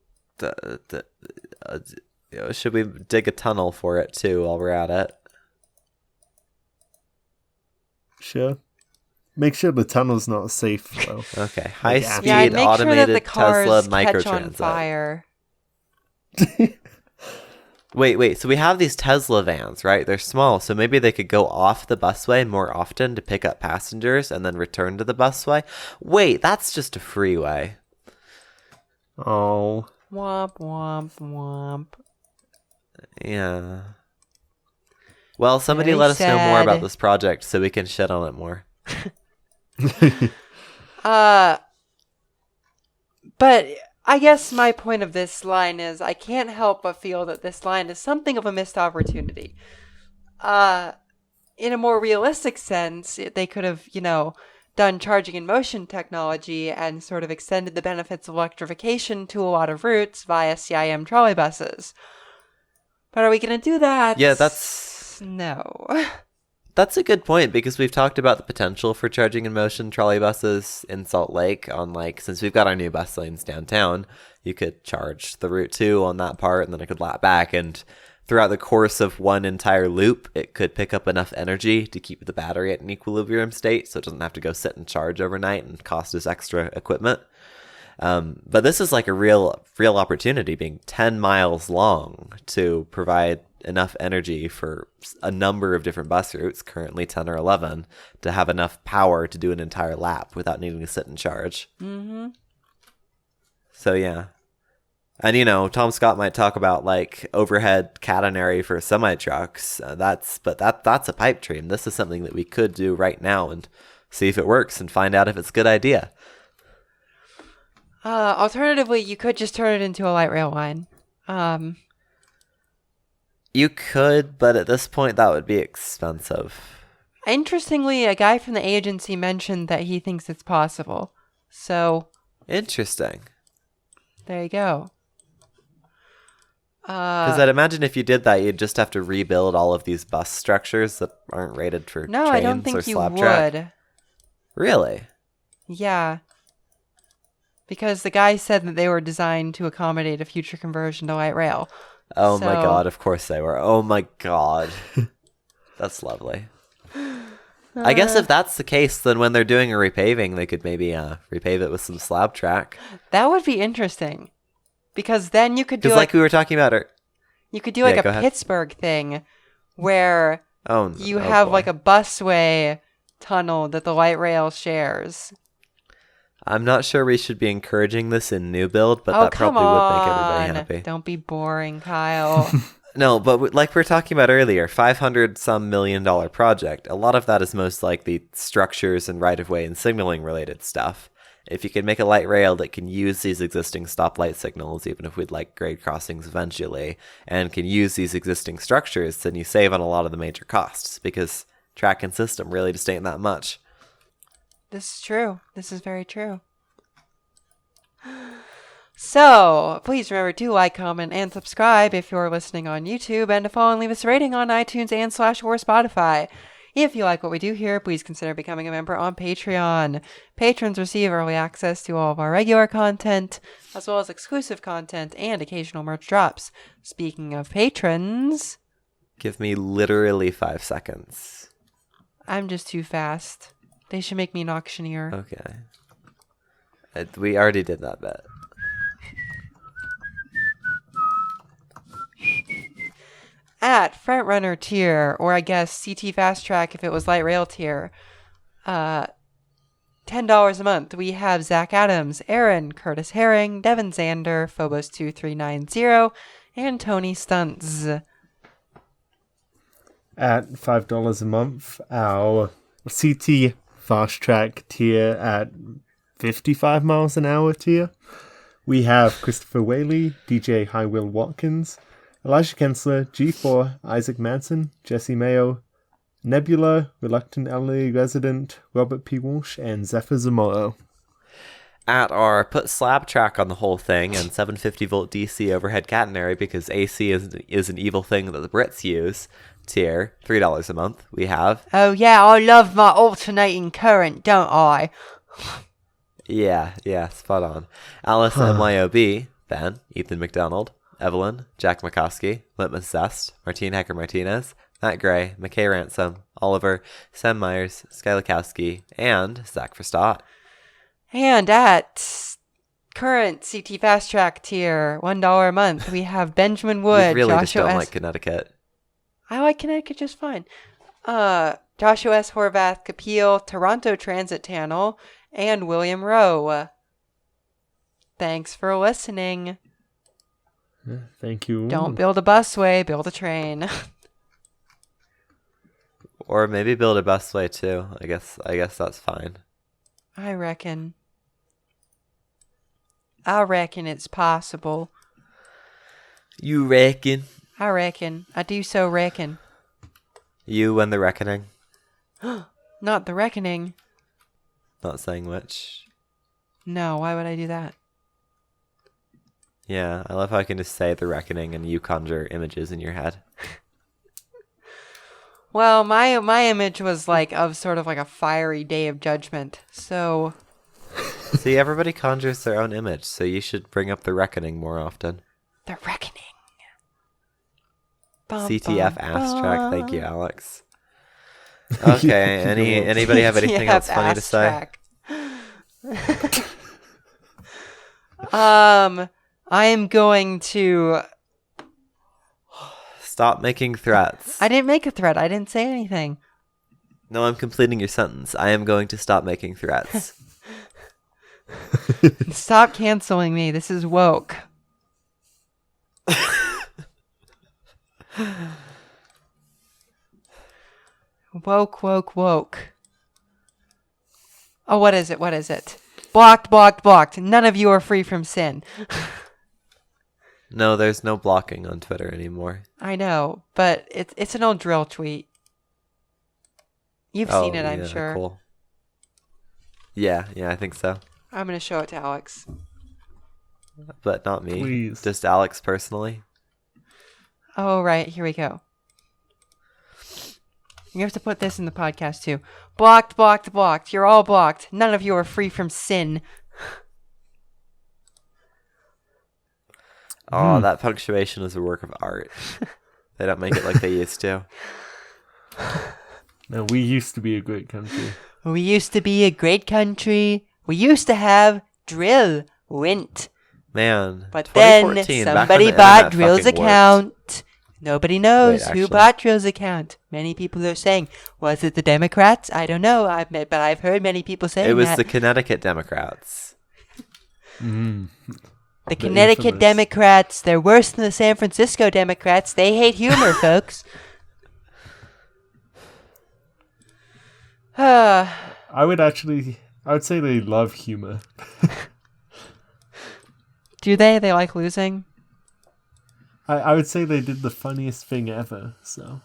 should we dig a tunnel for it too while we're at it? Sure. Make sure the tunnel's not safe though. Okay, high-speed make automated sure that the cars Tesla catch on microtransit. fire. Wait, so we have these Tesla vans, right? They're small, so maybe they could go off the busway more often to pick up passengers and then return to the busway. Wait, that's just a freeway. Oh. Womp, womp, womp. Yeah. Well, somebody Very let us know more sad. about this project so we can shit on it more. But I guess my point of this line is I can't help but feel that this line is something of a missed opportunity. In a more realistic sense, they could have, done charging in motion technology and sort of extended the benefits of electrification to a lot of routes via CIM trolley buses. But are we going to do that? Yeah, that's No. That's a good point, because we've talked about the potential for charging in motion trolley buses in Salt Lake on, like, since we've got our new bus lanes downtown, you could charge the Route 2 on that part and then it could lap back, and throughout the course of one entire loop, it could pick up enough energy to keep the battery at an equilibrium state so it doesn't have to go sit and charge overnight and cost us extra equipment. But this is like a real opportunity, being 10 miles long, to provide enough energy for a number of different bus routes, currently 10 or 11, to have enough power to do an entire lap without needing to sit and charge. Mm-hmm. So yeah. And Tom Scott might talk about like overhead catenary for semi trucks. That's a pipe dream. This is something that we could do right now and see if it works and find out if it's a good idea. Alternatively, you could just turn it into a light rail line. You could, but at this point that would be expensive. Interestingly, a guy from the agency mentioned that he thinks it's possible. So interesting. There you go. Because I'd imagine if you did that, you'd just have to rebuild all of these bus structures that aren't rated for trains or slab track. No, I don't think you would. Really? Yeah. Because the guy said that they were designed to accommodate a future conversion to light rail. Oh my god, of course they were. Oh my god. That's lovely. I guess if that's the case, then when they're doing a repaving, they could maybe repave it with some slab track. That would be interesting. Because then you could do like we were talking about you could do like a Pittsburgh thing where you have like a busway tunnel that the light rail shares. I'm not sure we should be encouraging this in new build, but that probably would make everybody happy. Don't be boring, Kyle. No, but like we were talking about earlier, $500-some million project. A lot of that is most likely structures and right-of-way and signaling related stuff. If you can make a light rail that can use these existing stoplight signals, even if we'd like grade crossings eventually, and can use these existing structures, then you save on a lot of the major costs, because track and system really just ain't that much. This is true. This is very true. So, please remember to like, comment, and subscribe if you're listening on YouTube, and to follow and leave us a rating on iTunes and /or Spotify. If you like what we do here, please consider becoming a member on Patreon. Patrons receive early access to all of our regular content, as well as exclusive content and occasional merch drops. Speaking of patrons... Give me literally 5 seconds. I'm just too fast. They should make me an auctioneer. Okay. We already did that bit. At Frontrunner tier, or I guess CTfastrak if it was light rail tier, $10 a month, we have Zach Adams, Aaron, Curtis Herring, Devin Zander, Phobos2390, and Tony Stunts. At $5 a month, our CTfastrak tier at 55 miles an hour tier, we have Christopher Whaley, DJ High Will Watkins, Elijah Kensler, G4, Isaac Manson, Jesse Mayo, Nebula, Reluctant LA Resident, Robert P. Walsh, and Zephyr Zamoro. At our put slab track on the whole thing and 750 volt DC overhead catenary because AC is an evil thing that the Brits use tier, $3 a month, we have. Oh yeah, I love my alternating current, don't I? Yeah, spot on. Alice MYOB, Ben, Ethan McDonald, Evelyn, Jack McCoskey, Litmus Zest, Martine Hecker-Martinez, Matt Gray, McKay Ransom, Oliver, Sam Myers, Sky Lukowski, and Zach Verstaat. And at current CTfastrak tier, $1 a month, we have Benjamin Wood, You really Joshua just don't S. like Connecticut. I like Connecticut just fine. Joshua S. Horvath, Kapil, Toronto Transit Channel, and William Rowe. Thanks for listening. Thank you. Don't build a busway, build a train. Or maybe build a busway too. I guess that's fine. I reckon it's possible. You reckon? I reckon. I do so reckon. You and the reckoning. Not the reckoning. Not saying much. No, why would I do that? Yeah, I love how I can just say the reckoning and you conjure images in your head. Well, my image was like of sort of like a fiery day of judgment. So See, everybody conjures their own image, so you should bring up the reckoning more often. the reckoning. Bum, CTfastrak, thank you, Alex. Okay, anybody have anything else funny to say? I am going to... Stop making threats. I didn't make a threat. I didn't say anything. No, I'm completing your sentence. I am going to stop making threats. Stop canceling me. This is woke. Woke, woke, woke. Oh, what is it? What is it? Blocked, blocked, blocked. None of you are free from sin. No, there's no blocking on Twitter anymore. I know, but it's an old drill tweet. You've seen it, I'm sure. Cool. Yeah, I think so. I'm going to show it to Alex. But not me. Please. Just Alex personally. Oh, right. Here we go. You have to put this in the podcast, too. Blocked, blocked, blocked. You're all blocked. None of you are free from sin. Oh, that punctuation is a work of art. They don't make it like they used to. No, we used to be a great country. We used to be a great country. We used to have drill. Wint. Man, But then somebody bought Drill's account. Nobody knows who bought Drill's account. Many people are saying, was it the Democrats? I don't know. But I've heard many people saying that. It was the Connecticut Democrats. The Connecticut Democrats, they're worse than the San Francisco Democrats. They hate humor, folks. I would say they love humor. Do they? They like losing? I would say they did the funniest thing ever, so.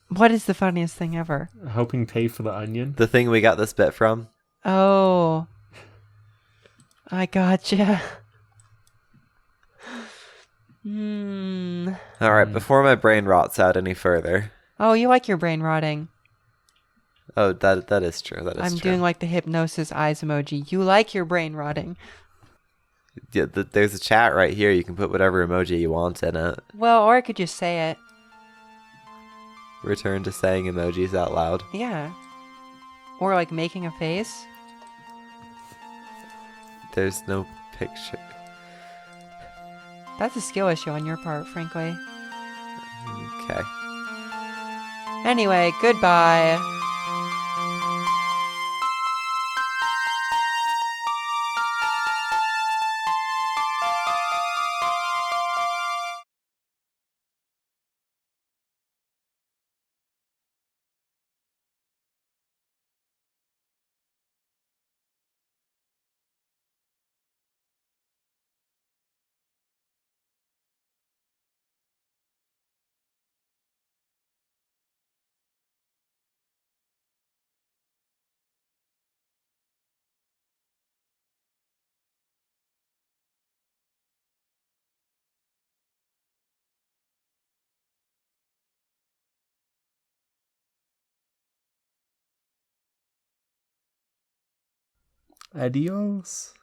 What is the funniest thing ever? Helping pay for the onion. The thing we got this bit from. Oh. I gotcha. Alright, before my brain rots out any further. Oh, you like your brain rotting. Oh, that is true. That is I'm true. doing like the hypnosis eyes emoji. You like your brain rotting. Yeah, there's a chat right here. You can put whatever emoji you want in it. Well, or I could just say it. Return to saying emojis out loud. Yeah. Or like making a face. There's no picture. That's a skill issue on your part, frankly. Okay. Anyway, goodbye. Adios.